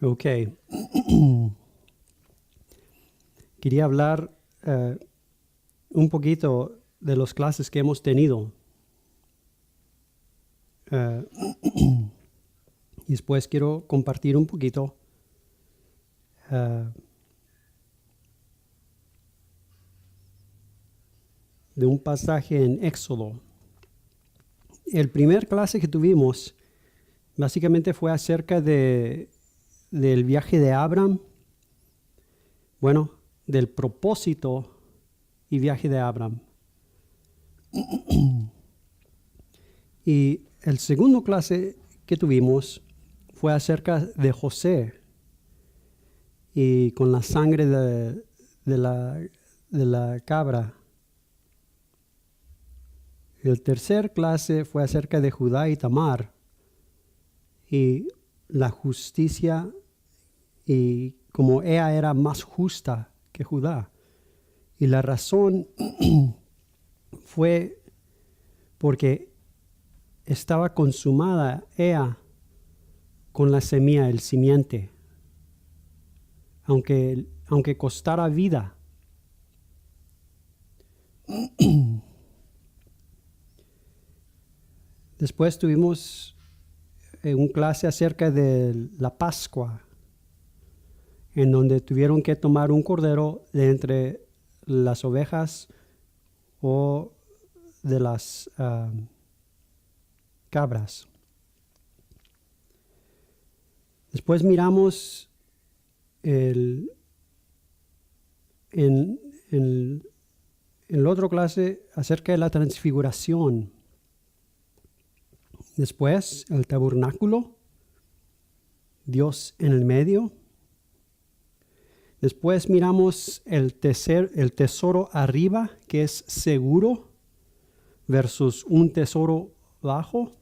Ok. Quería hablar un poquito de las clases que hemos tenido. Y después quiero compartir un poquito de un pasaje en Éxodo. El primer clase que tuvimos básicamente fue acerca del viaje de Abraham, bueno, del propósito y viaje de Abraham. Y el segundo clase que tuvimos fue acerca de José y con la sangre de la cabra. El tercer clase fue acerca de Judá y Tamar y la justicia y como ella era más justa que Judá. Y la razón fue porque estaba consumada ella con la semilla, el simiente, aunque costara vida. Después tuvimos una clase acerca de la Pascua, en donde tuvieron que tomar un cordero de entre las ovejas o de las cabras. Después miramos en la otra clase acerca de la transfiguración. Después el tabernáculo, Dios en el medio. Después miramos el tesoro arriba, que es seguro, versus un tesoro bajo,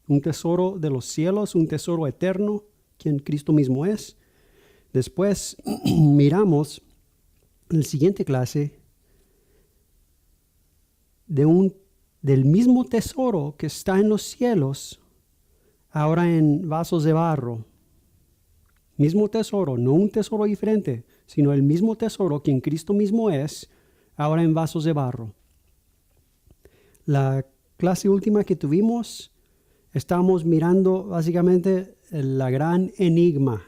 un tesoro de los cielos, un tesoro eterno, quien Cristo mismo es. Después miramos en la siguiente clase del mismo tesoro que está en los cielos, ahora en vasos de barro. Mismo tesoro, no un tesoro diferente, sino el mismo tesoro quien Cristo mismo es, ahora en vasos de barro. La clase última que tuvimos, estábamos mirando básicamente la gran enigma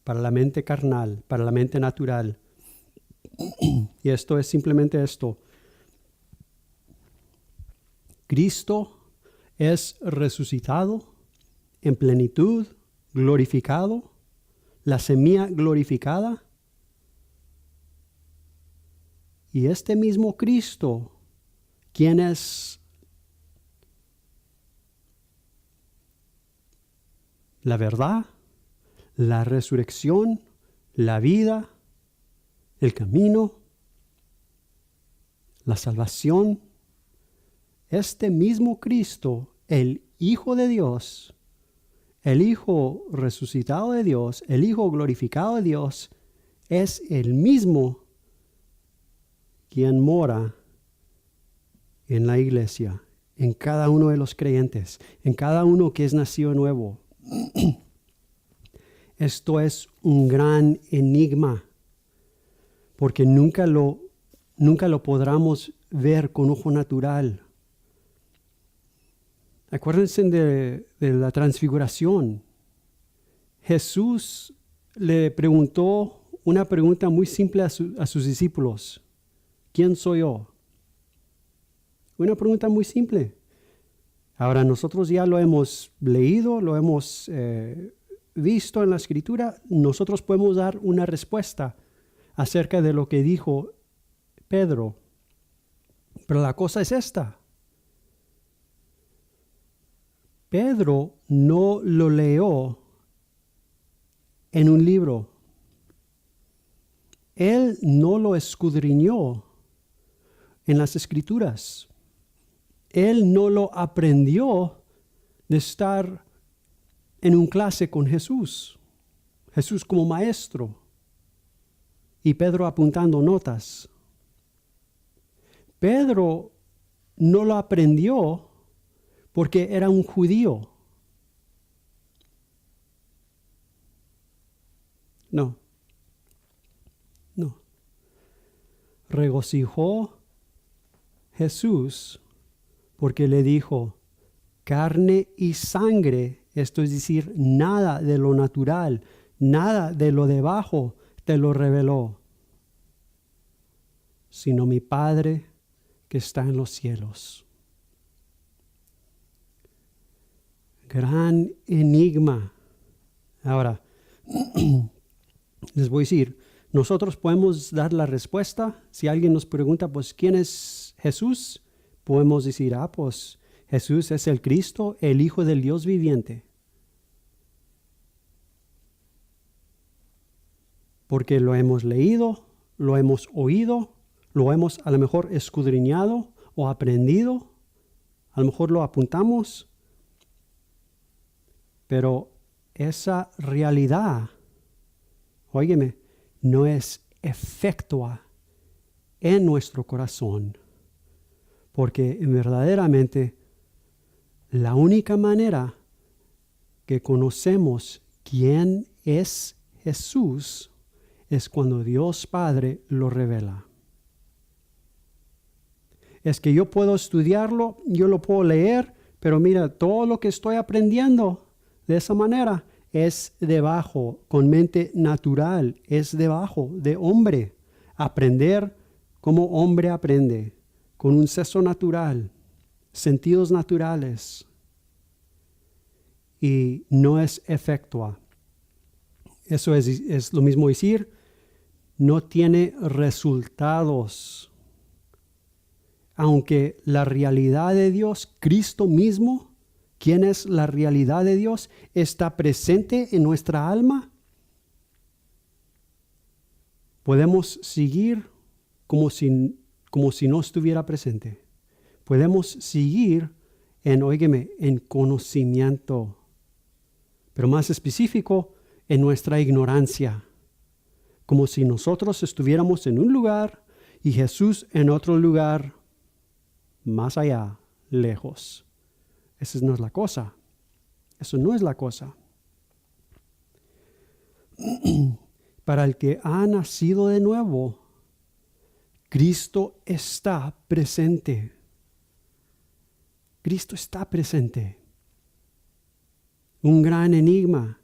para la mente carnal, para la mente natural. Y esto es simplemente esto. Cristo es resucitado en plenitud, glorificado, la semilla glorificada. Y este mismo Cristo, quien es la verdad, la resurrección, la vida, el camino, la salvación, este mismo Cristo, el Hijo de Dios, el Hijo resucitado de Dios, el Hijo glorificado de Dios, es el mismo quien mora en la iglesia, en cada uno de los creyentes, en cada uno que es nacido nuevo. Esto es un gran enigma, porque nunca lo podremos ver con ojo natural. Acuérdense de la transfiguración. Jesús le preguntó una pregunta muy simple a sus discípulos. ¿Quién soy yo? Una pregunta muy simple. Ahora nosotros ya lo hemos leído, lo hemos visto en la Escritura. Nosotros podemos dar una respuesta acerca de lo que dijo Pedro. Pero la cosa es esta. Pedro no lo leyó en un libro. Él no lo escudriñó en las Escrituras. Él no lo aprendió de estar en una clase con Jesús. Jesús como maestro y Pedro apuntando notas. Pedro no lo aprendió porque era un judío. No. No. Regocijó Jesús porque le dijo, carne y sangre, esto es decir, nada de lo natural, nada de lo debajo te lo reveló, sino mi Padre que está en los cielos. Gran enigma. Ahora, les voy a decir, nosotros podemos dar la respuesta. Si alguien nos pregunta, pues, ¿quién es Jesús? Podemos decir, pues, Jesús es el Cristo, el Hijo del Dios viviente. Porque lo hemos leído, lo hemos oído, lo hemos a lo mejor escudriñado o aprendido, a lo mejor lo apuntamos, pero esa realidad, óyeme, no es efectua en nuestro corazón, porque verdaderamente la única manera que conocemos quién es Jesús es cuando Dios Padre lo revela. Es que yo puedo estudiarlo, yo lo puedo leer, pero mira, todo lo que estoy aprendiendo de esa manera es debajo, con mente natural, es debajo de hombre. Aprender como hombre aprende, con un seso natural, sentidos naturales, y no es efectua. Eso es lo mismo decir, no tiene resultados. Aunque la realidad de Dios, Cristo mismo, ¿quién es la realidad de Dios? Está presente en nuestra alma. Podemos seguir como si no estuviera presente. Podemos seguir en conocimiento, pero más específico, en nuestra ignorancia. Como si nosotros estuviéramos en un lugar y Jesús en otro lugar, más allá, lejos. Esa no es la cosa. Eso no es la cosa. Para el que ha nacido de nuevo, Cristo está presente. Cristo está presente. Un gran enigma.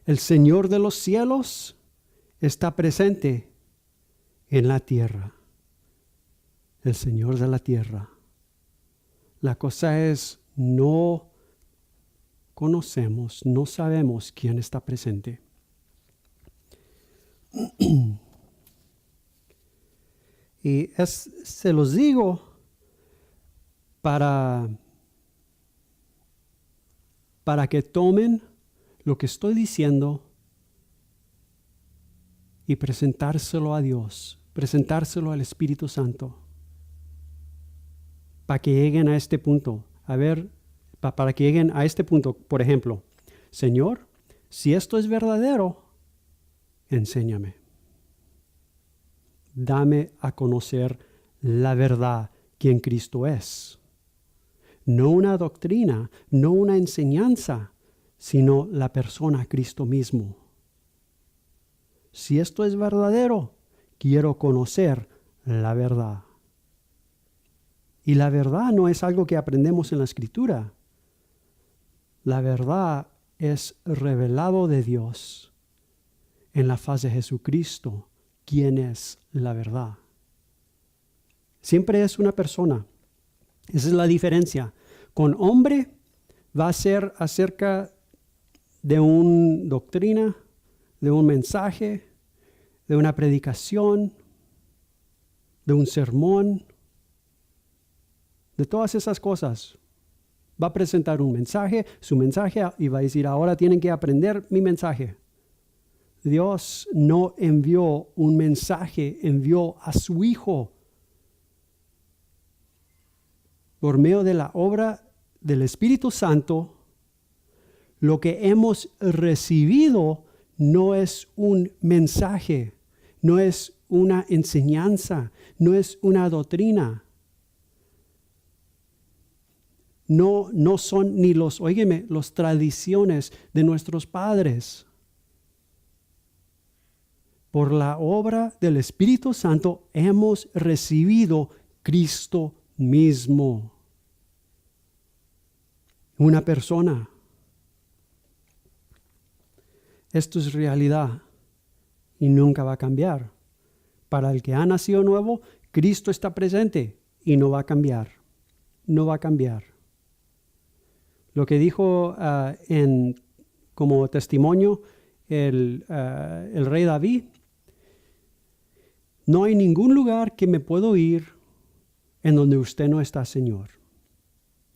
El Señor de los cielos está presente en la tierra. El Señor de la tierra. La cosa es, no conocemos, no sabemos quién está presente. Y se los digo para que tomen lo que estoy diciendo y presentárselo a Dios, presentárselo al Espíritu Santo, para que lleguen a este punto. Para que lleguen a este punto, por ejemplo, Señor, si esto es verdadero, enséñame. Dame a conocer la verdad, quién Cristo es. No una doctrina, no una enseñanza, sino la persona Cristo mismo. Si esto es verdadero, quiero conocer la verdad. Y la verdad no es algo que aprendemos en la Escritura. La verdad es revelado de Dios en la faz de Jesucristo, quien es la verdad. Siempre es una persona. Esa es la diferencia. Con hombre va a ser acerca de una doctrina, de un mensaje, de una predicación, de un sermón, de todas esas cosas. Va a presentar un mensaje, su mensaje, y va a decir, ahora tienen que aprender mi mensaje. Dios no envió un mensaje, envió a su Hijo. Por medio de la obra del Espíritu Santo, lo que hemos recibido no es un mensaje, no es una enseñanza, no es una doctrina. No son ni las tradiciones de nuestros padres. por la obra del Espíritu Santo hemos recibido Cristo mismo. Una persona. Esto es realidad y nunca va a cambiar. Para el que ha nacido nuevo, Cristo está presente y no va a cambiar. No va a cambiar. Lo que dijo como testimonio el rey David: no hay ningún lugar que me puedo ir en donde usted no está, Señor.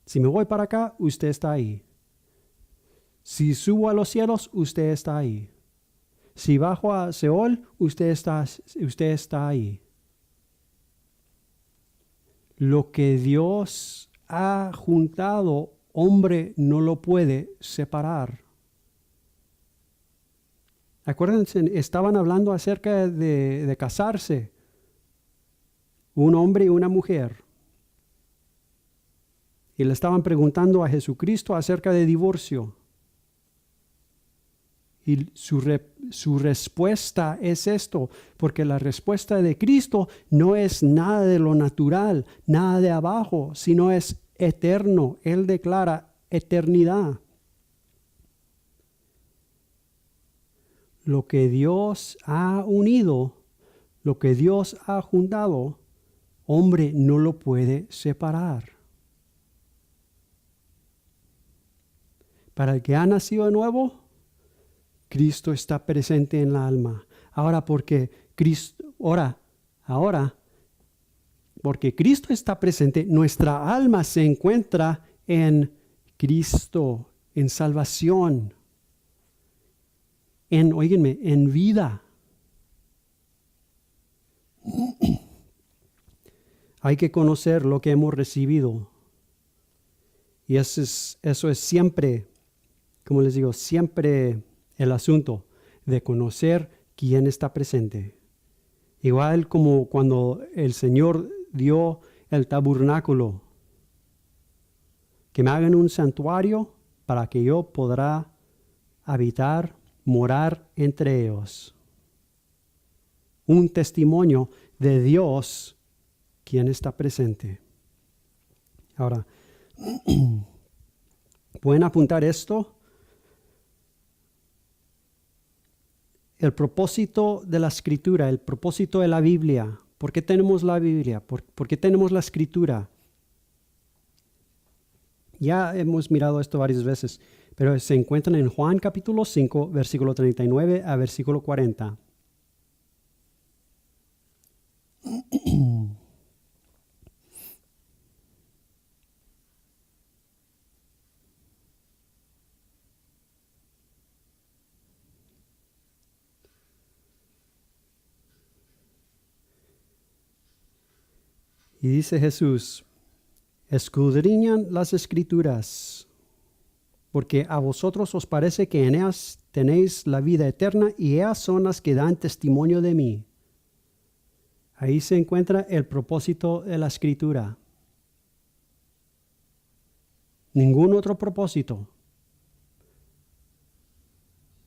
Si me voy para acá, usted está ahí. Si subo a los cielos, usted está ahí. Si bajo a Seol, usted está ahí. Lo que Dios ha juntado, hombre no lo puede separar. Acuérdense, estaban hablando acerca de casarse. Un hombre y una mujer. Y le estaban preguntando a Jesucristo acerca de divorcio. Y su respuesta es esto, porque la respuesta de Cristo no es nada de lo natural, nada de abajo, sino es eterno. Él declara eternidad. Lo que Dios ha unido, lo que Dios ha juntado, hombre no lo puede separar. Para el que ha nacido de nuevo, Cristo está presente en la alma. Ahora porque Cristo está presente, nuestra alma se encuentra en Cristo, en salvación, en vida. Hay que conocer lo que hemos recibido. Y eso es siempre, como les digo, siempre el asunto de conocer quién está presente. Igual como cuando el Señor dio el tabernáculo, que me hagan un santuario para que yo podrá habitar, morar entre ellos. Un testimonio de Dios, quien está presente. Ahora, ¿pueden apuntar esto? El propósito de la Escritura, el propósito de la Biblia. ¿Por qué tenemos la Biblia? ¿Por qué tenemos la Escritura? Ya hemos mirado esto varias veces, pero se encuentran en Juan capítulo 5, versículo 39 a versículo 40. Y dice Jesús: escudriñan las Escrituras, porque a vosotros os parece que en ellas tenéis la vida eterna, y ellas son las que dan testimonio de mí. Ahí se encuentra el propósito de la Escritura. Ningún otro propósito.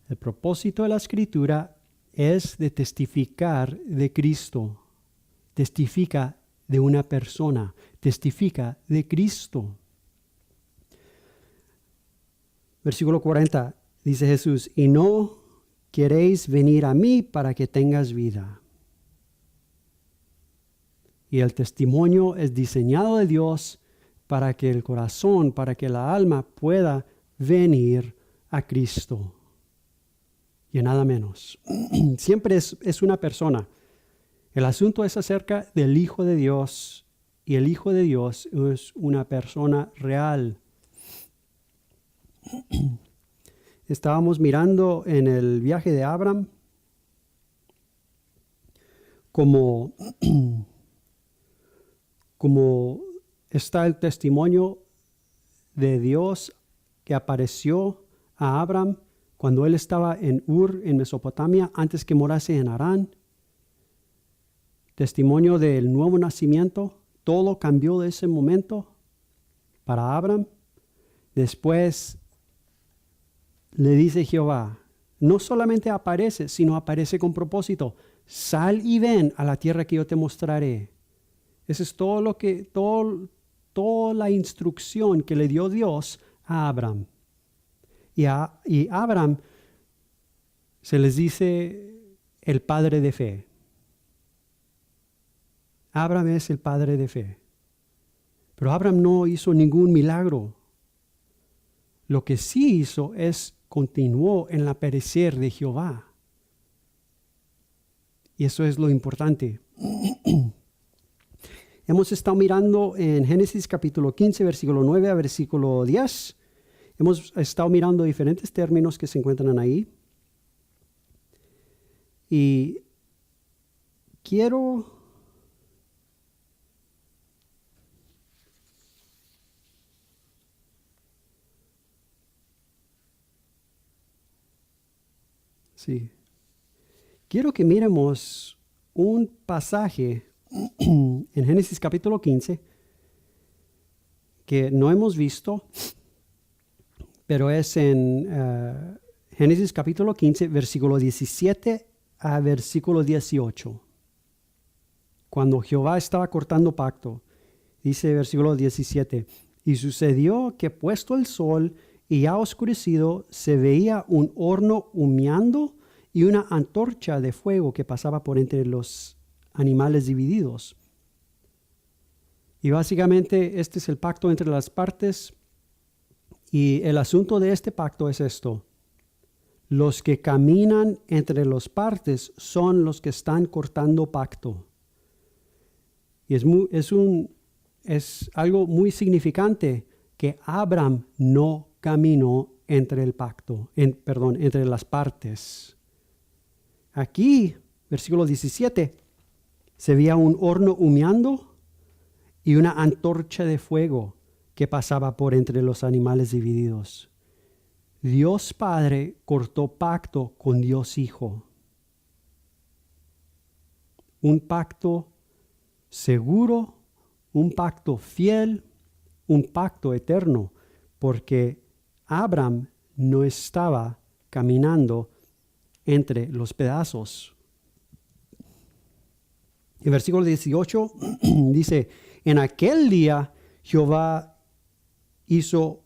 El propósito de la Escritura es de testificar de Cristo. Testifica de una persona, testifica de Cristo. Versículo 40, dice Jesús: y no queréis venir a mí para que tengas vida. Y el testimonio es diseñado de Dios para que el corazón, para que la alma pueda venir a Cristo. Y nada menos. Siempre es una persona. El asunto es acerca del Hijo de Dios, y el Hijo de Dios es una persona real. Estábamos mirando en el viaje de Abraham como está el testimonio de Dios que apareció a Abraham cuando él estaba en Ur, en Mesopotamia, antes que morase en Harán. Testimonio del nuevo nacimiento. Todo cambió de ese momento para Abraham. Después le dice Jehová: No solamente aparece, sino aparece con propósito. Sal y ven a la tierra que yo te mostraré. Eso es toda la instrucción que le dio Dios a Abraham. Y a Abraham se les dice el padre de fe. Abraham es el padre de fe. Pero Abraham no hizo ningún milagro. Lo que sí hizo es continuó en la perecer de Jehová. Y eso es lo importante. Hemos estado mirando en Génesis capítulo 15, versículo 9 a versículo 10. Hemos estado mirando diferentes términos que se encuentran ahí. Y quiero que miremos un pasaje en Génesis capítulo 15 que no hemos visto, pero es en Génesis capítulo 15, versículo 17 a versículo 18. Cuando Jehová estaba cortando pacto, dice versículo 17, y sucedió que puesto el sol y ya oscurecido, se veía un horno humeando y una antorcha de fuego que pasaba por entre los animales divididos. Y básicamente este es el pacto entre las partes. Y el asunto de este pacto es esto. Los que caminan entre las partes son los que están cortando pacto. Y es algo muy significante que Abraham no caminó entre el pacto, entre las partes. Aquí, versículo 17, se veía un horno humeando y una antorcha de fuego que pasaba por entre los animales divididos. Dios Padre cortó pacto con Dios Hijo. Un pacto seguro, un pacto fiel, un pacto eterno, porque Abraham no estaba caminando entre los pedazos. El versículo 18 dice, en aquel día hizo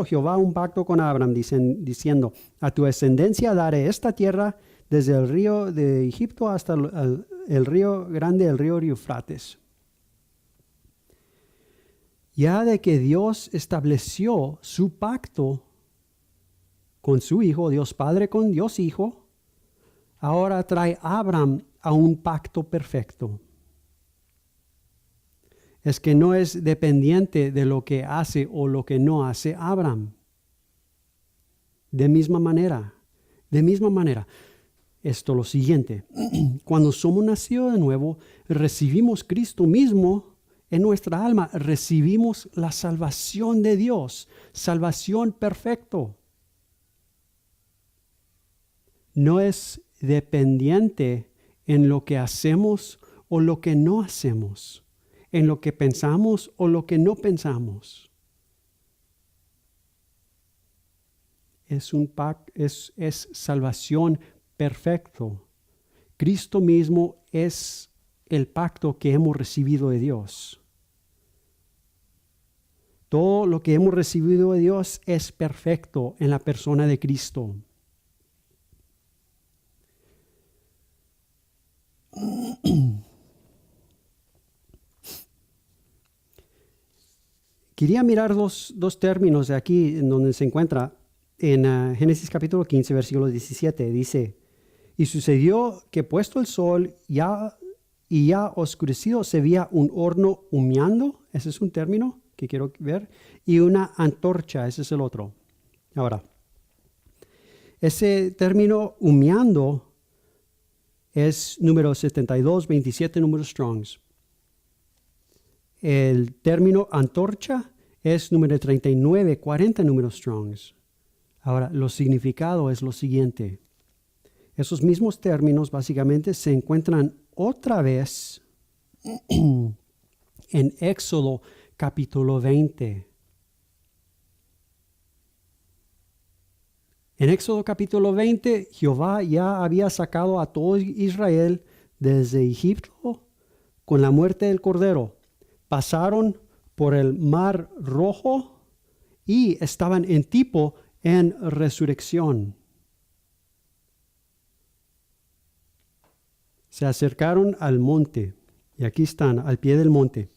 Jehová un pacto con Abraham, diciendo, a tu descendencia daré esta tierra desde el río de Egipto hasta el río grande, el río Eufrates. Ya de que Dios estableció su pacto con su Hijo, Dios Padre con Dios Hijo, ahora trae a Abraham a un pacto perfecto. Es que no es dependiente de lo que hace o lo que no hace Abraham. De misma manera, esto lo siguiente, cuando somos nacidos de nuevo, recibimos Cristo mismo en nuestra alma, recibimos la salvación de Dios, salvación perfecto. No es dependiente en lo que hacemos o lo que no hacemos, en lo que pensamos o lo que no pensamos. Es salvación perfecto. Cristo mismo es el pacto que hemos recibido de Dios. Todo lo que hemos recibido de Dios es perfecto en la persona de Cristo. Quería mirar dos términos de aquí en donde se encuentra en Génesis capítulo 15, versículo 17. Dice, y sucedió que puesto el sol ya oscurecido se veía un horno humeando, ese es un término que quiero ver, y una antorcha, ese es el otro. Ahora, ese término humeando es número 7227, número Strongs. El término antorcha es número 3940, número Strongs. Ahora, lo significado es lo siguiente. Esos mismos términos básicamente se encuentran otra vez en Éxodo capítulo 20. En Éxodo capítulo 20, Jehová ya había sacado a todo Israel desde Egipto con la muerte del Cordero. Pasaron por el Mar Rojo y estaban en tipo en resurrección. Se acercaron al monte, y aquí están, al pie del monte.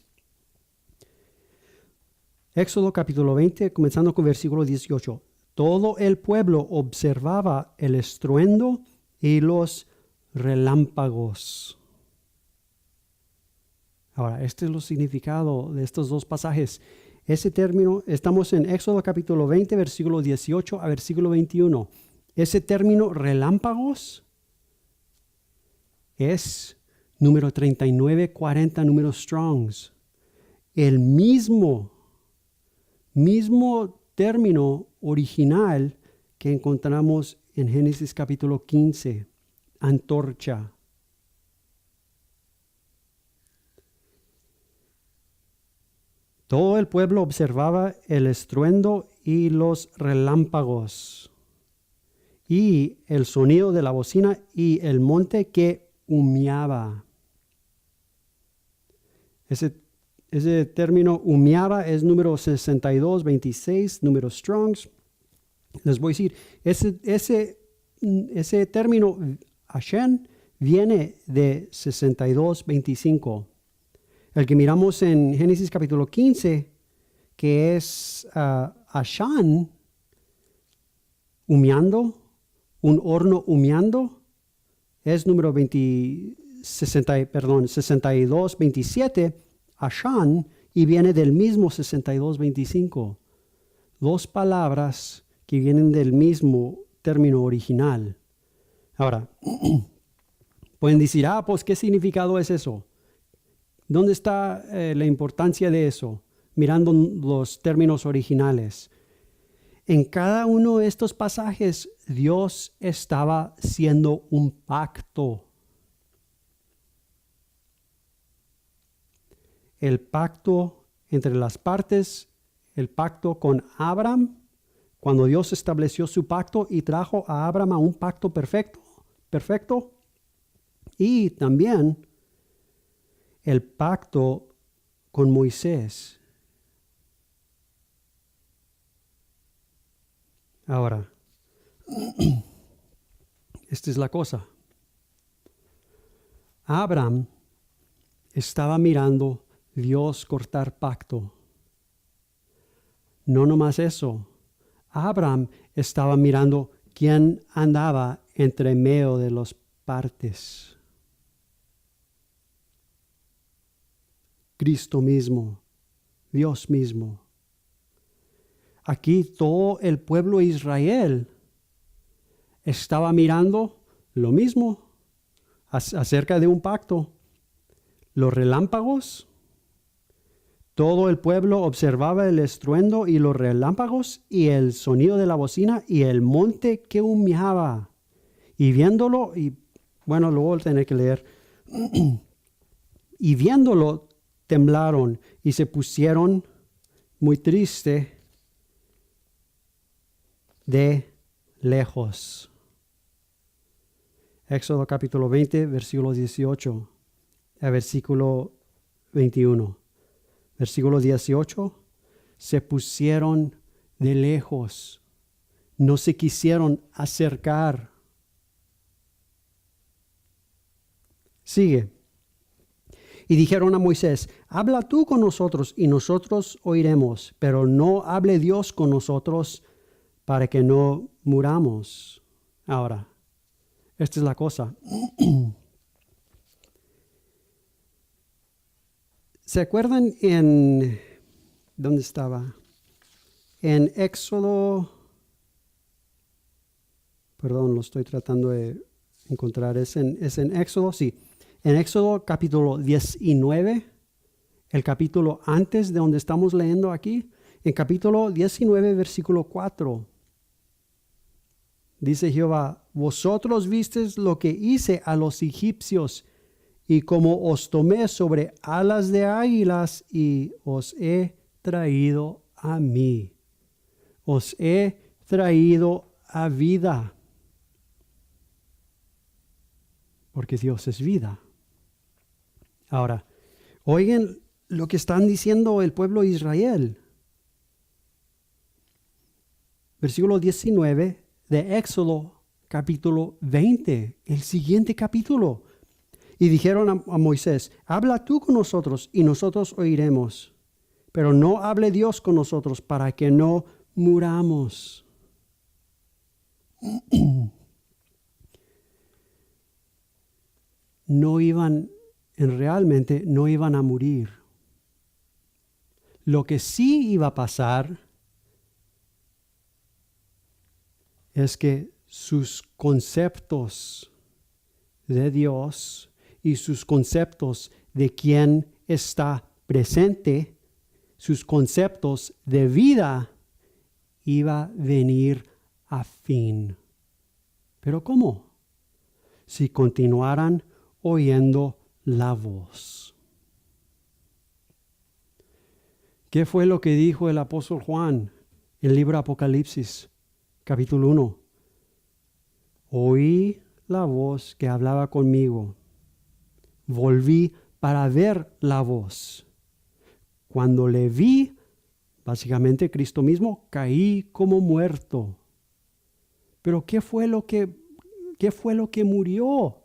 Éxodo capítulo 20, comenzando con versículo 18. Todo el pueblo observaba el estruendo y los relámpagos. Ahora, este es el significado de estos dos pasajes. Ese término, estamos en Éxodo capítulo 20, versículo 18 a versículo 21. Ese término relámpagos es número 3940, número Strongs. El mismo término original que encontramos en Génesis capítulo 15, antorcha. Todo el pueblo observaba el estruendo y los relámpagos, y el sonido de la bocina y el monte que humeaba. Ese término humeaba es número 6226, número Strongs. Les voy a decir, ese término Hashem viene de 6225. El que miramos en Génesis capítulo 15, que es Ashan, humeando, un horno humeando, es número 6227, Ashan, y viene del mismo 6225. Dos palabras que vienen del mismo término original. Ahora, pueden decir, pues, ¿qué significado es eso? ¿Dónde está la importancia de eso? Mirando los términos originales. En cada uno de estos pasajes, Dios estaba haciendo un pacto. El pacto entre las partes, el pacto con Abraham, cuando Dios estableció su pacto y trajo a Abraham a un pacto perfecto. Y también el pacto con Moisés. Ahora, esta es la cosa. Abraham estaba mirando Dios cortar pacto. No nomás eso. Abraham estaba mirando quién andaba entre medio de las partes. Cristo mismo, Dios mismo. Aquí todo el pueblo de Israel estaba mirando lo mismo acerca de un pacto. Los relámpagos, todo el pueblo observaba el estruendo y los relámpagos y el sonido de la bocina y el monte que humeaba. Y viéndolo, y bueno, luego voy a tener que leer, y viéndolo temblaron y se pusieron muy tristes de lejos. Éxodo capítulo 20, versículo 18 a versículo 21. Versículo 18, se pusieron de lejos, no se quisieron acercar. Sigue. Y dijeron a Moisés, habla tú con nosotros y nosotros oiremos, pero no hable Dios con nosotros para que no muramos. Ahora, esta es la cosa. ¿Se acuerdan dónde estaba? En Éxodo, perdón, lo estoy tratando de encontrar. ¿Es en Éxodo? Sí. En Éxodo capítulo 19, el capítulo antes de donde estamos leyendo aquí, en capítulo 19, versículo 4. Dice Jehová, vosotros visteis lo que hice a los egipcios, y como os tomé sobre alas de águilas y os he traído a mí. Os he traído a vida. Porque Dios es vida. Ahora, oigan lo que están diciendo el pueblo de Israel. Versículo 19 de Éxodo, capítulo 20, el siguiente capítulo. Y dijeron a Moisés, habla tú con nosotros y nosotros oiremos, pero no hable Dios con nosotros para que no muramos. Realmente no iban a morir. Lo que sí iba a pasar es que sus conceptos de Dios y sus conceptos de quién está presente, sus conceptos de vida, iba a venir a fin. ¿Pero cómo? Si continuaran oyendo la voz. ¿Qué fue lo que dijo el apóstol Juan en el libro Apocalipsis, capítulo 1? Oí la voz que hablaba conmigo. Volví para ver la voz. Cuando le vi, básicamente Cristo mismo, caí como muerto. Pero ¿qué fue lo que murió?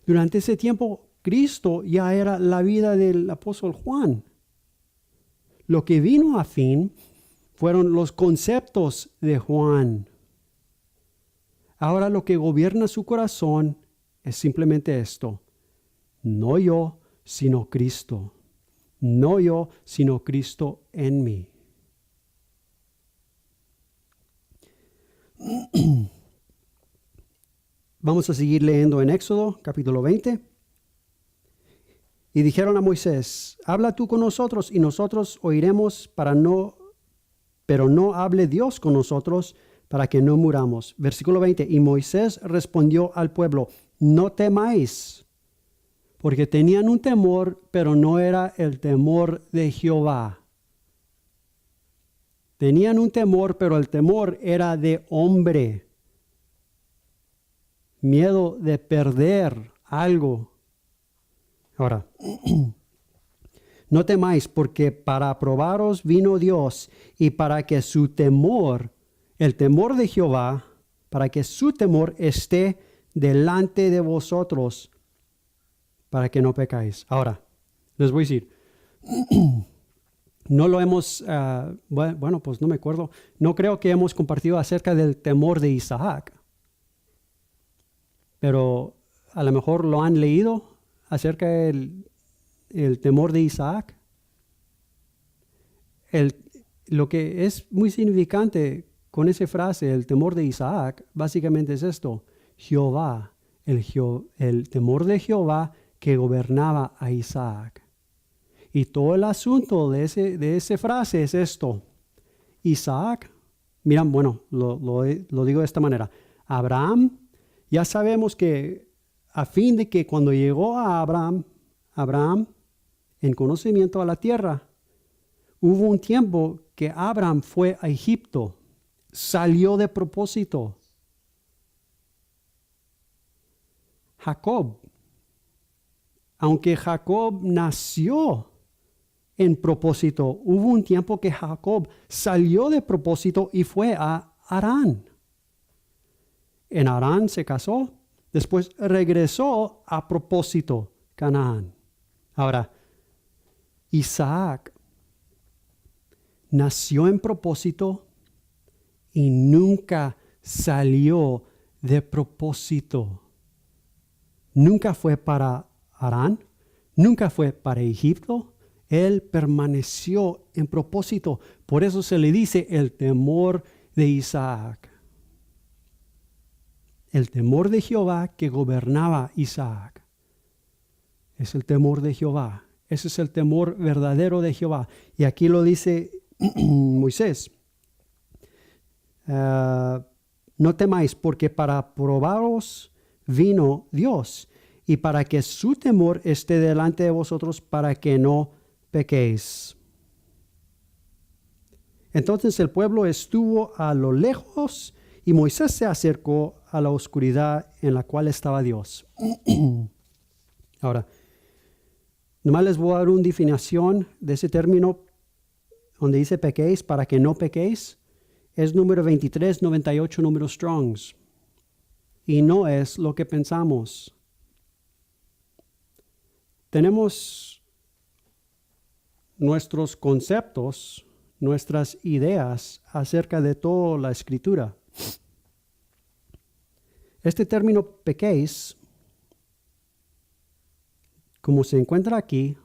Durante ese tiempo, Cristo ya era la vida del apóstol Juan. Lo que vino a fin fueron los conceptos de Juan. Ahora lo que gobierna su corazón es simplemente esto. No yo, sino Cristo. No yo, sino Cristo en mí. Vamos a seguir leyendo en Éxodo, capítulo 20. Y dijeron a Moisés, habla tú con nosotros y nosotros oiremos pero no hable Dios con nosotros para que no muramos. Versículo 20. Y Moisés respondió al pueblo, no temáis, porque tenían un temor, pero no era el temor de Jehová. Tenían un temor, pero el temor era de hombre. Miedo de perder algo. Ahora, no temáis, porque para probaros vino Dios y para que su temor, el temor de Jehová, para que su temor esté delante de vosotros, para que no pecáis. Ahora, les voy a decir, no lo hemos, pues no me acuerdo, no creo que hemos compartido acerca del temor de Isaac, pero a lo mejor lo han leído acerca del temor de Isaac. Lo que es muy significante con esa frase, el temor de Isaac, básicamente es esto: Jehová, el temor de Jehová que gobernaba a Isaac. Y todo el asunto de esa frase es esto. Isaac, miran, lo digo de esta manera. Abraham, ya sabemos que a fin de que cuando llegó a Abraham en conocimiento a la tierra, hubo un tiempo que Abraham fue a Egipto, salió de propósito. Jacob, aunque Jacob nació en propósito, hubo un tiempo que Jacob salió de propósito y fue a Harán. En Harán se casó, después regresó a propósito, Canaán. Ahora, Isaac nació en propósito y nunca salió de propósito. Nunca fue para Harán, nunca fue para Egipto. Él permaneció en propósito. Por eso se le dice el temor de Isaac. El temor de Jehová que gobernaba Isaac. Es el temor de Jehová. Ese es el temor verdadero de Jehová. Y aquí lo dice Moisés. No temáis, porque para probaros vino Dios, y para que su temor esté delante de vosotros, para que no pequéis. Entonces el pueblo estuvo a lo lejos y Moisés se acercó a la oscuridad en la cual estaba Dios. Ahora, nomás les voy a dar una definición de ese término donde dice pequéis para que no pequéis. Es número 2398, número Strongs. Y no es lo que pensamos. Tenemos nuestros conceptos, nuestras ideas acerca de toda la Escritura. Este término pequéis, como se encuentra aquí,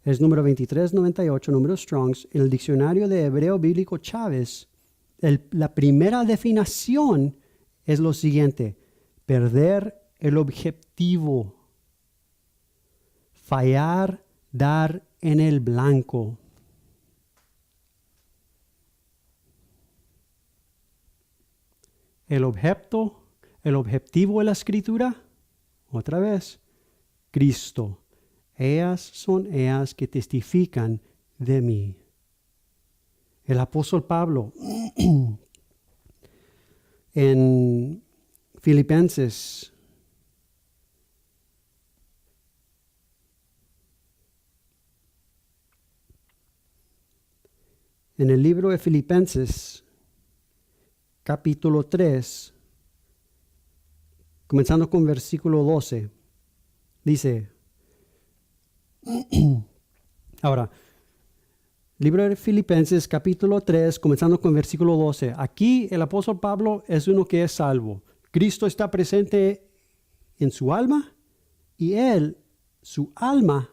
es número 2398, número Strongs, en el diccionario de hebreo bíblico Chávez. La primera definición es lo siguiente: perder el objetivo, fallar, dar en el blanco. El objetivo de la Escritura, otra vez, Cristo. Ellas son ellas que testifican de mí. El apóstol Pablo en Filipenses en el libro de Filipenses capítulo 3, comenzando con versículo 12, dice, ahora, libro de Filipenses capítulo 3, comenzando con versículo 12. Aquí el apóstol Pablo es uno que es salvo. Cristo está presente en su alma y él, su alma,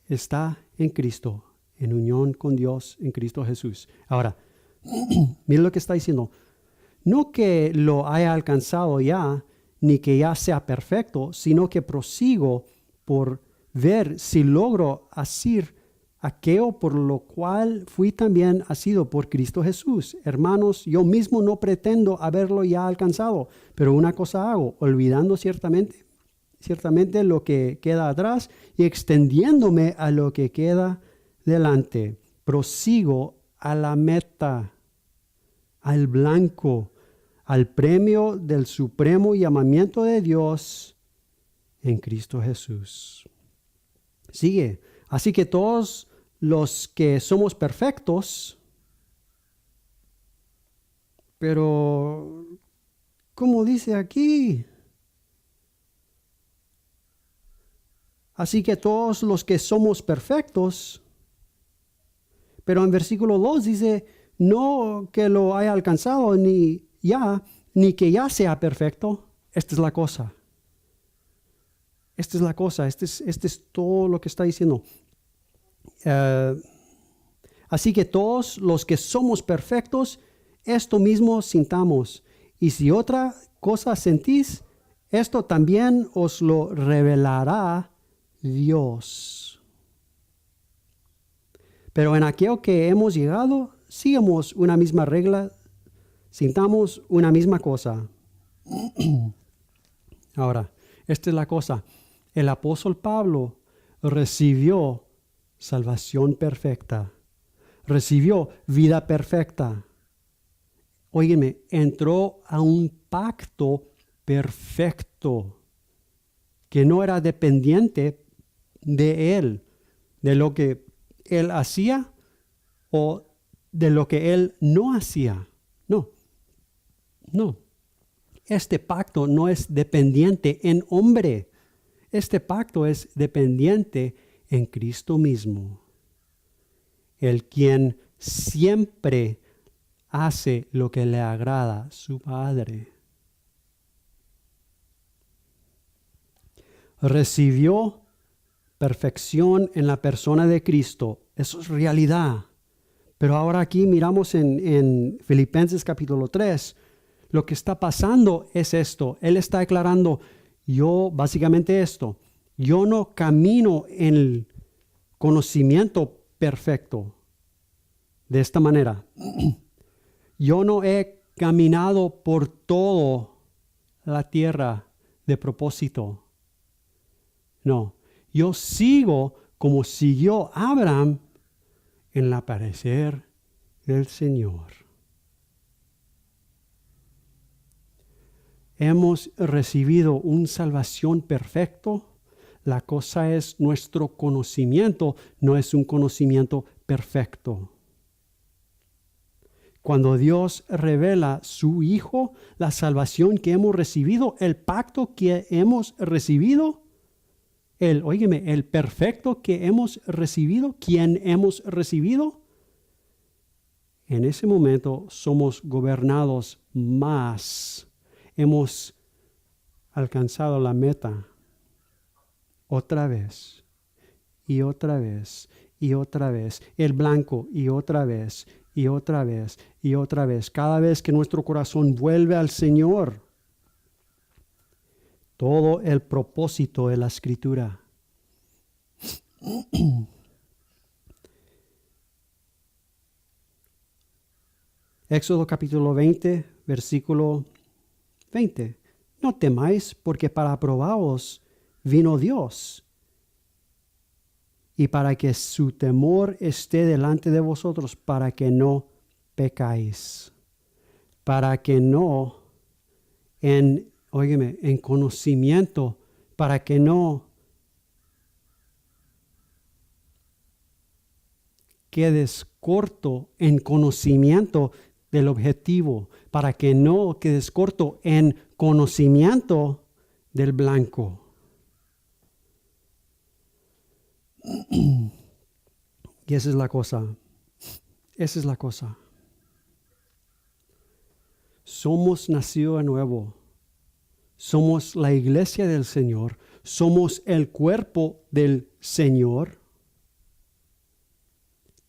está en Cristo, en unión con Dios en Cristo Jesús. Ahora, mira lo que está diciendo. No que lo haya alcanzado ya, ni que ya sea perfecto, sino que prosigo por ver si logro hacer aquello por lo cual fui también asido por Cristo Jesús. Hermanos, yo mismo no pretendo haberlo ya alcanzado, pero una cosa hago, olvidando ciertamente lo que queda atrás y extendiéndome a lo que queda delante. Prosigo a la meta, al blanco, al premio del supremo llamamiento de Dios en Cristo Jesús. Sigue. Así que todos los que somos perfectos, pero, ¿cómo dice aquí? Así que todos los que somos perfectos, pero en versículo 2 dice, no que lo haya alcanzado ni que ya sea perfecto. Esta es la cosa. Esta es la cosa. Este es todo lo que está diciendo. Así que todos los que somos perfectos, esto mismo sintamos. Y si otra cosa sentís, esto también os lo revelará Dios. Pero en aquello que hemos llegado, sigamos una misma regla, sintamos una misma cosa. Ahora, esta es la cosa. El apóstol Pablo recibió salvación perfecta. Recibió vida perfecta. Óyeme, entró a un pacto perfecto que no era dependiente de él, de lo que él hacía o de lo que él no hacía. No. Este pacto no es dependiente en hombre. Este pacto es dependiente en Cristo mismo, el quien siempre hace lo que le agrada a su Padre. Recibió perfección en la persona de Cristo. Eso es realidad. Pero ahora aquí miramos en Filipenses capítulo 3, lo que está pasando es esto. Él está declarando, yo no camino en el conocimiento perfecto de esta manera. Yo no he caminado por toda la tierra de propósito. No, yo sigo como siguió Abraham en el aparecer del Señor. Hemos recibido una salvación perfecto. La cosa es nuestro conocimiento, no es un conocimiento perfecto. Cuando Dios revela su Hijo, la salvación que hemos recibido, el pacto que hemos recibido, el perfecto que hemos recibido, quien hemos recibido, en ese momento somos gobernados más. Hemos alcanzado la meta otra vez y otra vez y otra vez, el blanco y otra vez y otra vez y otra vez, cada vez que nuestro corazón vuelve al Señor. Todo el propósito de la Escritura. Éxodo capítulo 20, versículo 20. No temáis, porque para probaros vino Dios, y para que su temor esté delante de vosotros, para que no pecáis, para que no, en conocimiento, para que no quedes corto en conocimiento del objetivo, para que no quedes corto en conocimiento del blanco. Y esa es la cosa. Esa es la cosa. Somos nacido de nuevo. Somos la iglesia del Señor. Somos el cuerpo del Señor.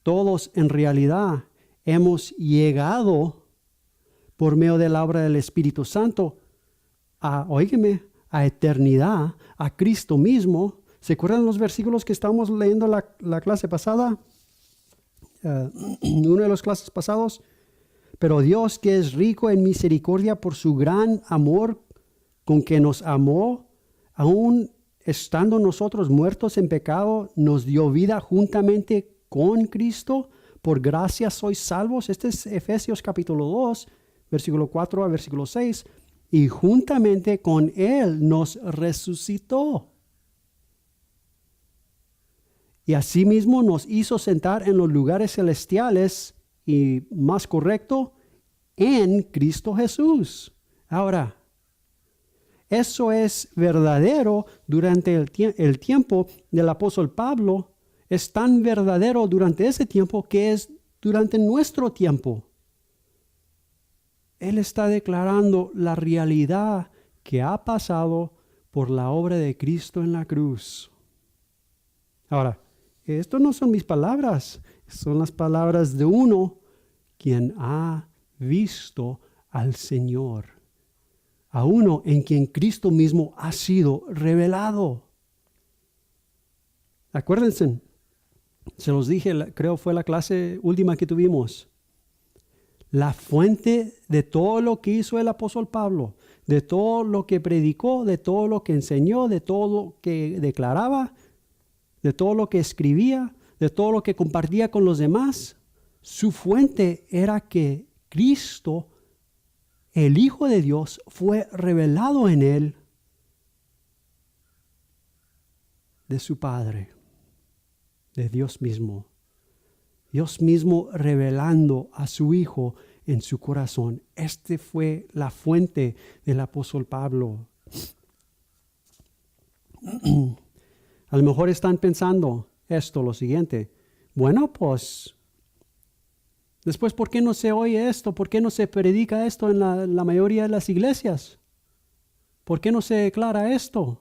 Todos en realidad hemos llegado por medio de la obra del Espíritu Santo a eternidad, a Cristo mismo. ¿Se acuerdan los versículos que estábamos leyendo la clase pasada? Una de las clases pasados. Pero Dios, que es rico en misericordia por su gran amor con que nos amó, aun estando nosotros muertos en pecado, nos dio vida juntamente con Cristo. Por gracia sois salvos. Este es Efesios capítulo 2, versículo 4 a versículo 6. Y juntamente con Él nos resucitó. Y asimismo nos hizo sentar en los lugares celestiales, y más correcto, en Cristo Jesús. Ahora, eso es verdadero durante el tiempo del apóstol Pablo. Es tan verdadero durante ese tiempo que es durante nuestro tiempo. Él está declarando la realidad que ha pasado por la obra de Cristo en la cruz. Ahora, esto no son mis palabras, son las palabras de uno quien ha visto al Señor, a uno en quien Cristo mismo ha sido revelado. Acuérdense, se los dije, creo fue la clase última que tuvimos. La fuente de todo lo que hizo el apóstol Pablo, de todo lo que predicó, de todo lo que enseñó, de todo lo que declaraba, de todo lo que escribía, de todo lo que compartía con los demás, su fuente era que Cristo, el Hijo de Dios, fue revelado en él de su Padre, de Dios mismo. Dios mismo revelando a su Hijo en su corazón. Este fue la fuente del apóstol Pablo. A lo mejor están pensando lo siguiente. Bueno, pues, después, ¿por qué no se oye esto? ¿Por qué no se predica esto en la mayoría de las iglesias? ¿Por qué no se declara esto?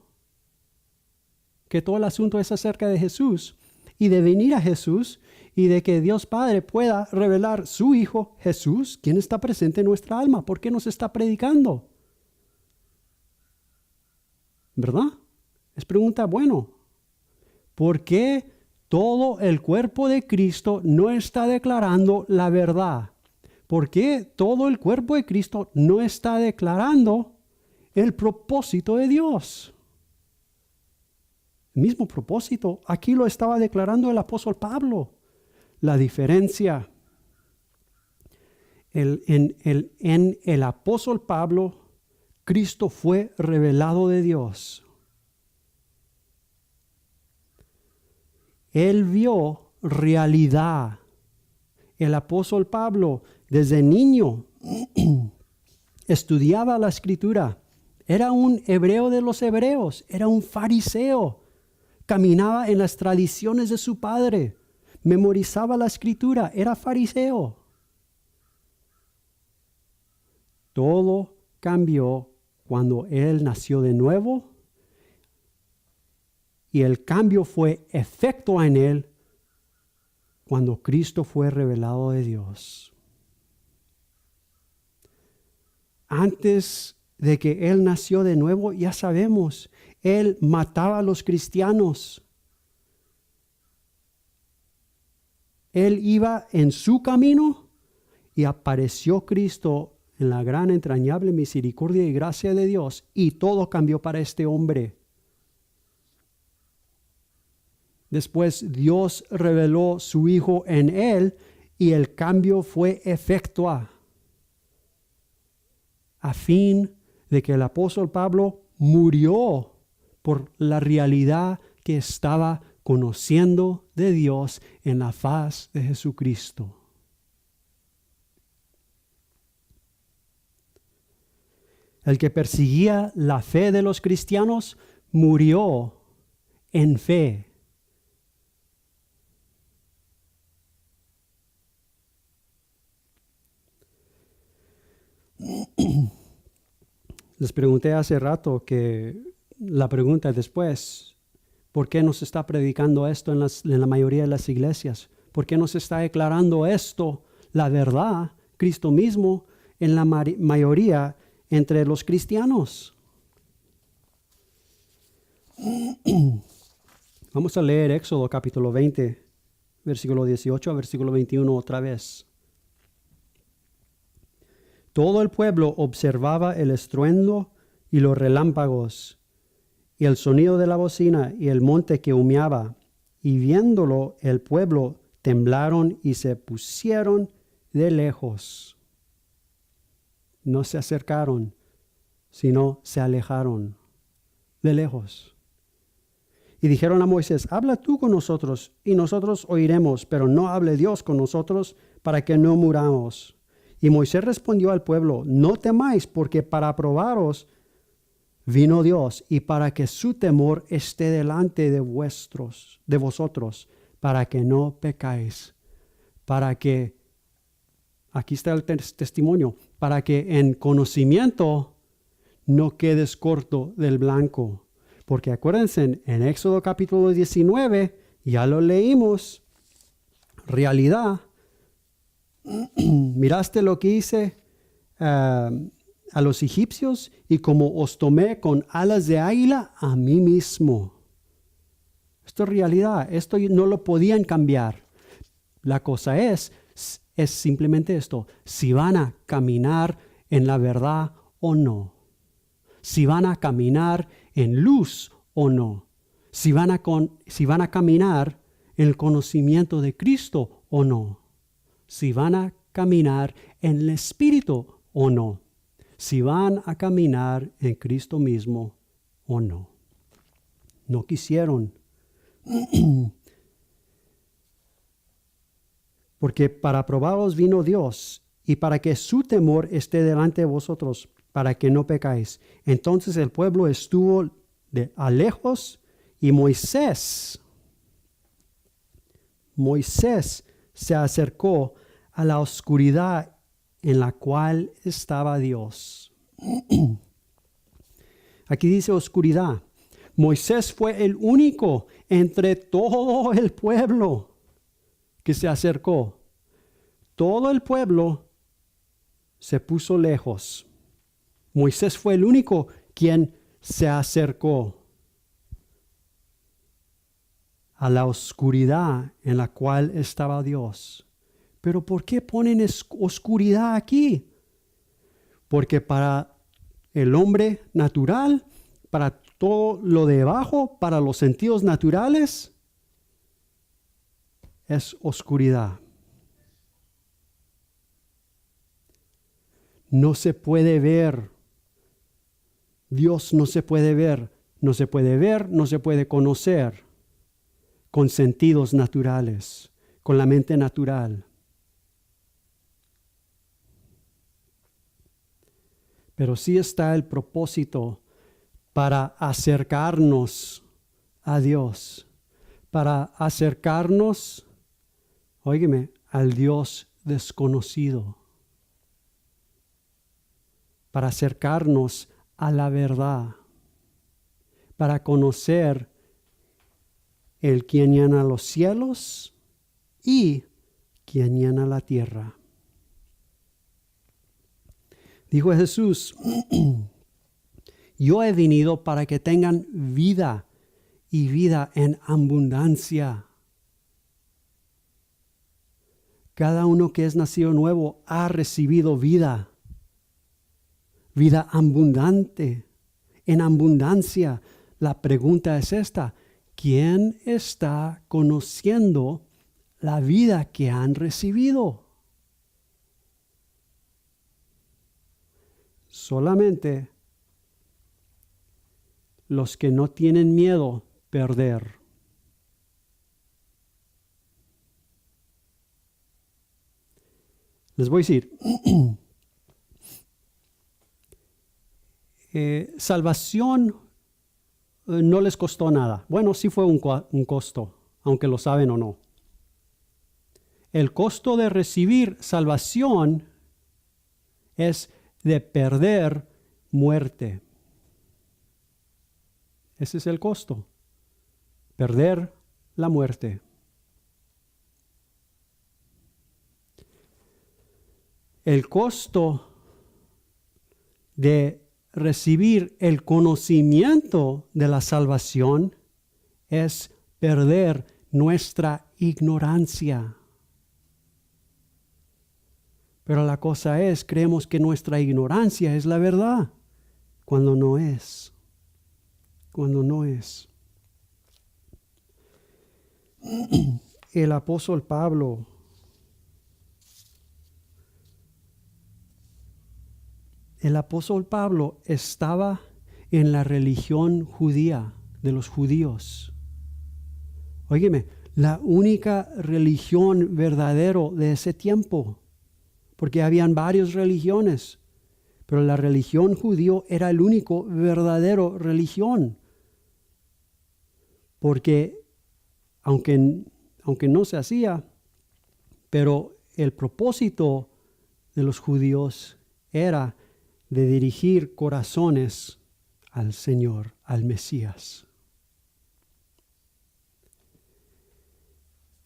Que todo el asunto es acerca de Jesús y de venir a Jesús y de que Dios Padre pueda revelar su Hijo Jesús, quien está presente en nuestra alma. ¿Por qué no se está predicando? ¿Verdad? Es pregunta bueno. ¿Por qué todo el cuerpo de Cristo no está declarando la verdad? ¿Por qué todo el cuerpo de Cristo no está declarando el propósito de Dios? El mismo propósito, aquí lo estaba declarando el apóstol Pablo. la diferencia. En el apóstol Pablo, Cristo fue revelado de Dios. Él vio realidad. El apóstol Pablo, desde niño, estudiaba la escritura. Era un hebreo de los hebreos, era un fariseo. Caminaba en las tradiciones de su padre, memorizaba la escritura, era fariseo. Todo cambió cuando él nació de nuevo y el cambio fue efecto en él cuando Cristo fue revelado de Dios. Antes de que él nació de nuevo, ya sabemos, él mataba a los cristianos. Él iba en su camino y apareció Cristo en la gran entrañable misericordia y gracia de Dios y todo cambió para este hombre. Después Dios reveló su Hijo en él y el cambio fue efectuado a fin de que el apóstol Pablo murió por la realidad que estaba conociendo de Dios en la faz de Jesucristo. El que perseguía la fe de los cristianos murió en fe. Les pregunté hace rato que la pregunta después, ¿por qué nos está predicando esto en la mayoría de las iglesias? ¿Por qué nos está declarando esto, la verdad, Cristo mismo, en la mayoría entre los cristianos? Vamos a leer Éxodo capítulo 20, versículo 18 a versículo 21 otra vez. Todo el pueblo observaba el estruendo y los relámpagos, y el sonido de la bocina y el monte que humeaba. Y viéndolo el pueblo temblaron y se pusieron de lejos. No se acercaron, sino se alejaron de lejos. Y dijeron a Moisés, habla tú con nosotros y nosotros oiremos, pero no hable Dios con nosotros para que no muramos. Y Moisés respondió al pueblo, no temáis, porque para probaros vino Dios y para que su temor esté delante de vosotros, para que no pecáis, para que, aquí está el testimonio, para que en conocimiento no quedes corto del blanco. Porque acuérdense, en Éxodo capítulo 19, ya lo leímos, realidad. Miraste lo que hice a los egipcios y como os tomé con alas de águila a mí mismo. Esto es realidad, esto no lo podían cambiar. La cosa es simplemente esto, si van a caminar en la verdad o no. Si van a caminar en luz o no. Si van a caminar en el conocimiento de Cristo o no. Si van a caminar en el Espíritu o no. Si van a caminar en Cristo mismo o no. No quisieron. Porque para probaros vino Dios y para que su temor esté delante de vosotros, para que no pecáis. Entonces el pueblo estuvo a lejos y Moisés se acercó a la oscuridad en la cual estaba Dios. Aquí dice oscuridad. Moisés fue el único entre todo el pueblo que se acercó. Todo el pueblo se puso lejos. Moisés fue el único quien se acercó a la oscuridad en la cual estaba Dios. Pero ¿por qué ponen oscuridad aquí? Porque para el hombre natural, para todo lo de abajo, para los sentidos naturales, es oscuridad. No se puede ver. Dios no se puede ver. No se puede ver, no se puede conocer con sentidos naturales, con la mente natural. Pero sí está el propósito para acercarnos a Dios, para acercarnos, óigame, al Dios desconocido, para acercarnos a la verdad, para conocer el quien llena los cielos y quien llena la tierra. Dijo Jesús, yo he venido para que tengan vida y vida en abundancia. Cada uno que es nacido nuevo ha recibido vida, vida abundante, en abundancia. La pregunta es esta: ¿quién está conociendo la vida que han recibido? Solamente los que no tienen miedo perder. Les voy a decir, salvación no les costó nada. Bueno, sí fue un costo, aunque lo saben o no. El costo de recibir salvación es de perder muerte. Ese es el costo. Perder la muerte. El costo de recibir el conocimiento de la salvación es perder nuestra ignorancia. Pero la cosa es, creemos que nuestra ignorancia es la verdad, cuando no es. Cuando no es. El apóstol Pablo estaba en la religión judía de los judíos. Óyeme, la única religión verdadera de ese tiempo, porque habían varias religiones, pero la religión judío era el único verdadero religión, porque aunque no se hacía, pero el propósito de los judíos era de dirigir corazones al Señor, al Mesías.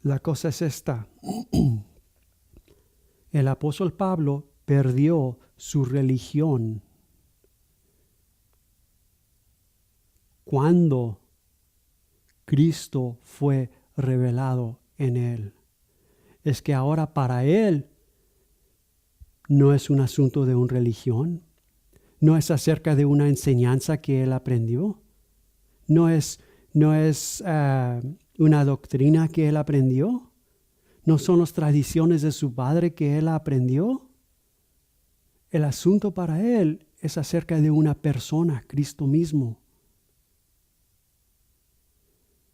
La cosa es esta. El apóstol Pablo perdió su religión cuando Cristo fue revelado en él. Es que ahora para él no es un asunto de una religión, no es acerca de una enseñanza que él aprendió, no es una doctrina que él aprendió, no son las tradiciones de su padre que él aprendió. El asunto para él es acerca de una persona, Cristo mismo.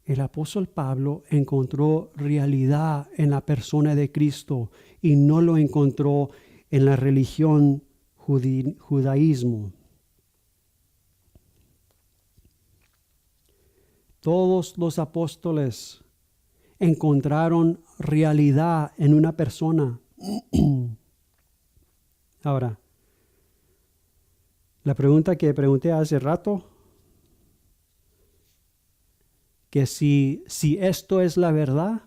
El apóstol Pablo encontró realidad en la persona de Cristo y no lo encontró en la religión judaísmo. Todos los apóstoles encontraron realidad en una persona. Ahora, la pregunta que pregunté hace rato, que si esto es la verdad,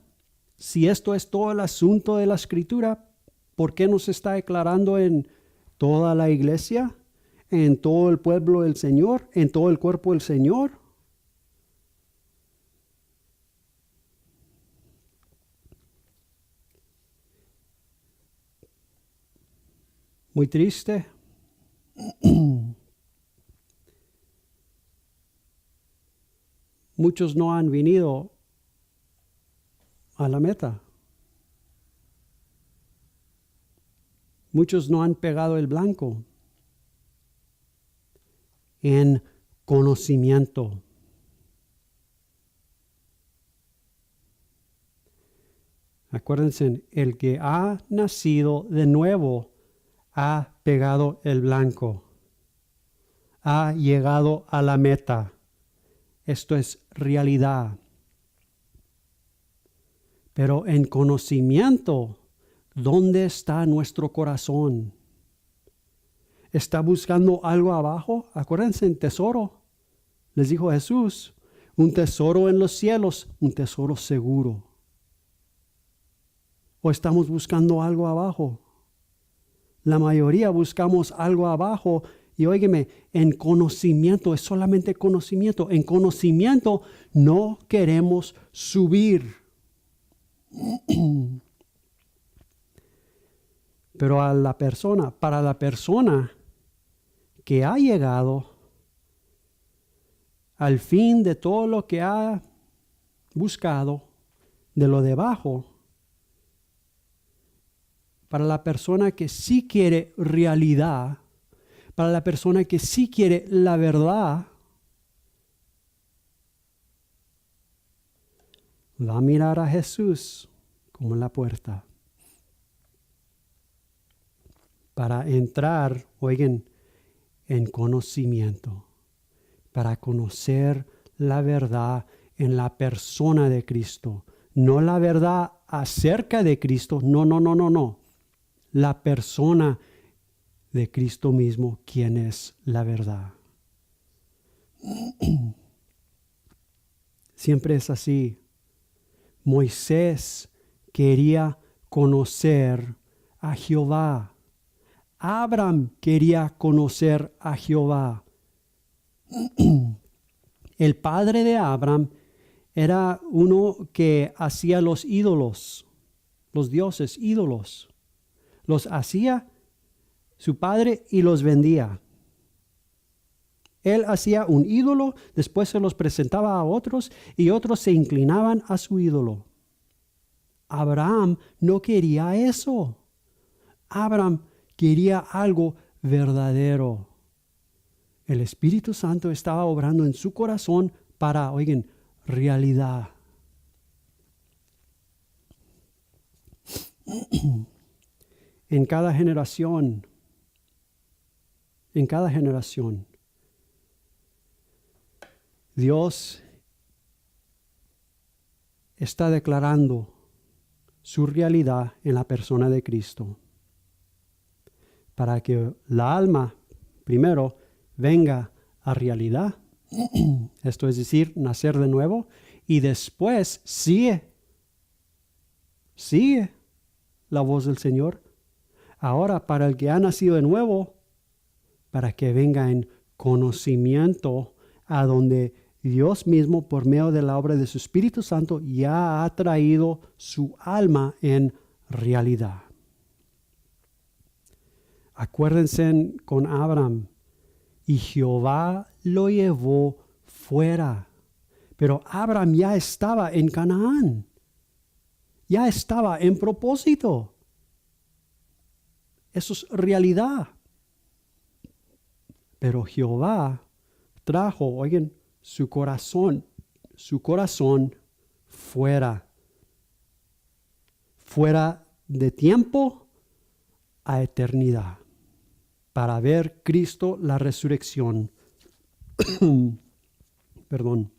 si esto es todo el asunto de la Escritura, ¿por qué no se está declarando en toda la iglesia, en todo el pueblo del Señor, en todo el cuerpo del Señor? Muy triste. Muchos no han venido a la meta. Muchos no han pegado el blanco en conocimiento. Acuérdense, el que ha nacido de nuevo ha pegado el blanco, ha llegado a la meta. Esto es realidad. Pero en conocimiento, ¿dónde está nuestro corazón? ¿Está buscando algo abajo? Acuérdense, en tesoro. Les dijo Jesús, un tesoro en los cielos, un tesoro seguro. ¿O estamos buscando algo abajo? La mayoría buscamos algo abajo. Y óigeme, en conocimiento, es solamente conocimiento. En conocimiento no queremos subir. Pero para la persona que ha llegado al fin de todo lo que ha buscado, de lo debajo, para la persona que sí quiere realidad, para la persona que sí quiere la verdad, va a mirar a Jesús como en la puerta. Para entrar, oigan, en conocimiento. Para conocer la verdad en la persona de Cristo. No la verdad acerca de Cristo. No. La persona de Cristo mismo, quien es la verdad. Siempre es así. Moisés quería conocer a Jehová. Abraham quería conocer a Jehová. El padre de Abraham era uno que hacía los ídolos, los dioses, ídolos. Los hacía su padre y los vendía. Él hacía un ídolo, después se los presentaba a otros y otros se inclinaban a su ídolo. Abraham no quería eso. Abraham quería algo verdadero. El Espíritu Santo estaba obrando en su corazón para, oigan, realidad. En cada generación, Dios está declarando su realidad en la persona de Cristo. Para que la alma, primero, venga a realidad. Esto es decir, nacer de nuevo. Y después sigue la voz del Señor. Ahora, para el que ha nacido de nuevo, para que venga en conocimiento a donde Dios mismo, por medio de la obra de su Espíritu Santo, ya ha traído su alma en realidad. Acuérdense con Abraham, y Jehová lo llevó fuera. Pero Abraham ya estaba en Canaán. Ya estaba en propósito. Eso es realidad. Pero Jehová trajo, oigan, su corazón fuera de tiempo a eternidad, para ver Cristo la resurrección. Perdón.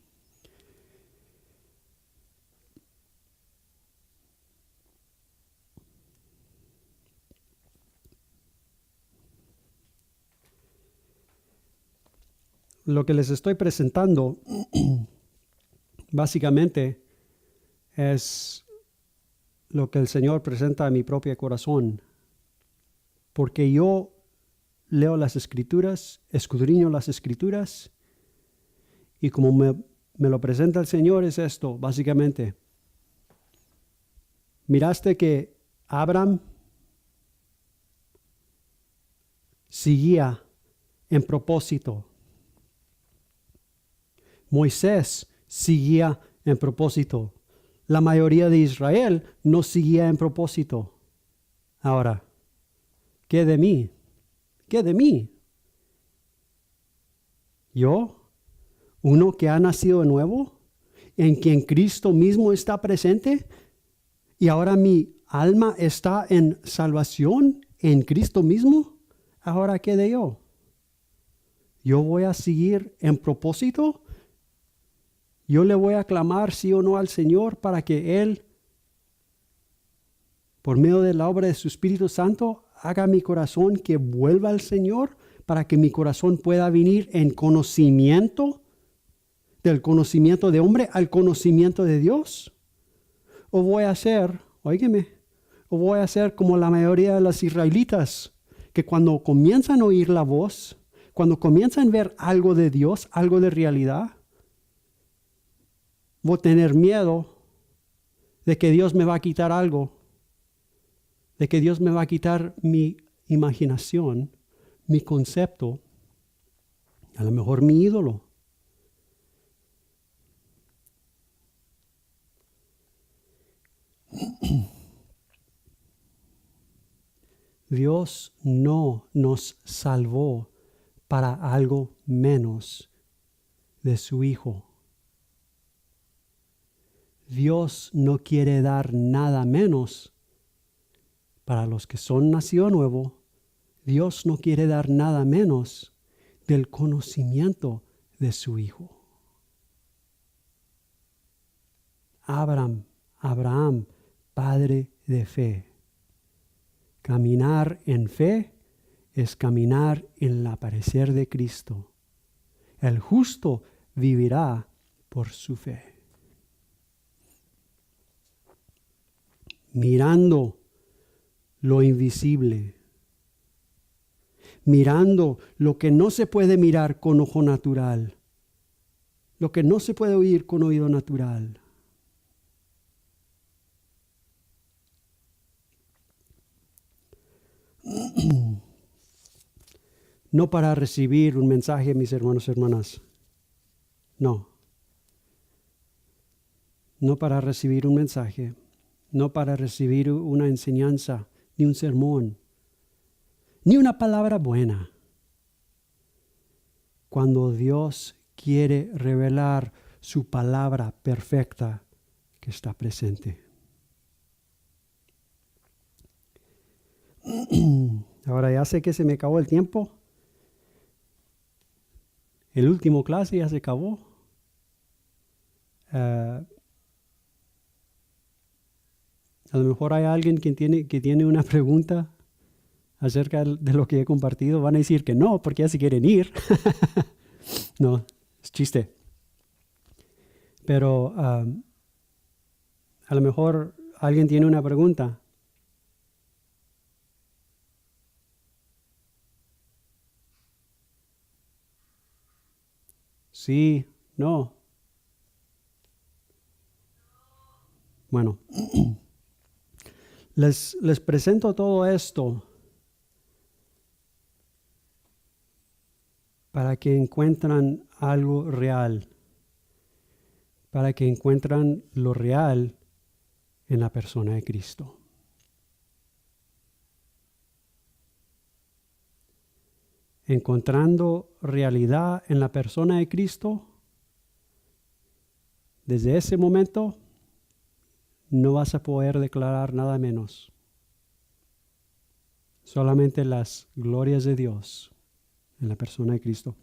Lo que les estoy presentando básicamente es lo que el Señor presenta a mi propio corazón. Porque yo leo las Escrituras, escudriño las Escrituras, y como me lo presenta el Señor es esto, básicamente. Miraste que Abraham seguía en propósito. Moisés seguía en propósito. La mayoría de Israel no seguía en propósito. Ahora, ¿Qué de mí? ¿Qué de mí? Yo, uno que ha nacido de nuevo, en quien Cristo mismo está presente, y ahora mi alma está en salvación en Cristo mismo. ¿Ahora qué de yo? ¿Yo voy a seguir en propósito? ¿Yo le voy a clamar sí o no al Señor para que Él, por medio de la obra de su Espíritu Santo, haga mi corazón que vuelva al Señor, para que mi corazón pueda venir en conocimiento, del conocimiento de hombre al conocimiento de Dios? ¿O voy a ser, óigeme, o voy a ser como la mayoría de los israelitas, que cuando comienzan a oír la voz, cuando comienzan a ver algo de Dios, algo de realidad, voy a tener miedo de que Dios me va a quitar algo, de que Dios me va a quitar mi imaginación, mi concepto, a lo mejor mi ídolo? Dios no nos salvó para algo menos de su Hijo. Dios no quiere dar nada menos para los que son nacido nuevo. Dios no quiere dar nada menos del conocimiento de su Hijo. Abraham, padre de fe. Caminar en fe es caminar en el aparecer de Cristo. El justo vivirá por su fe. Mirando lo invisible, mirando lo que no se puede mirar con ojo natural, lo que no se puede oír con oído natural. No para recibir un mensaje, mis hermanos y hermanas. No. No para recibir un mensaje. No para recibir una enseñanza, ni un sermón, ni una palabra buena. Cuando Dios quiere revelar su palabra perfecta que está presente. Ahora ya sé que se me acabó el tiempo. El último clase ya se acabó. A lo mejor hay alguien que tiene una pregunta acerca de lo que he compartido. Van a decir que no, porque ya se quieren ir. No, es chiste. Pero a lo mejor alguien tiene una pregunta. Sí, no. Bueno, les presento todo esto para que encuentren algo real, para que encuentren lo real en la persona de Cristo. Encontrando realidad en la persona de Cristo, desde ese momento no vas a poder declarar nada menos. Solamente las glorias de Dios en la persona de Cristo.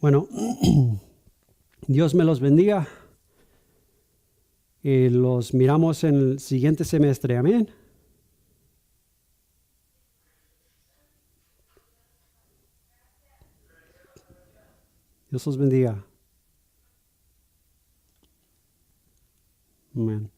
Bueno, Dios me los bendiga. Y los miramos en el siguiente semestre. Amén. Dios los bendiga. Amén.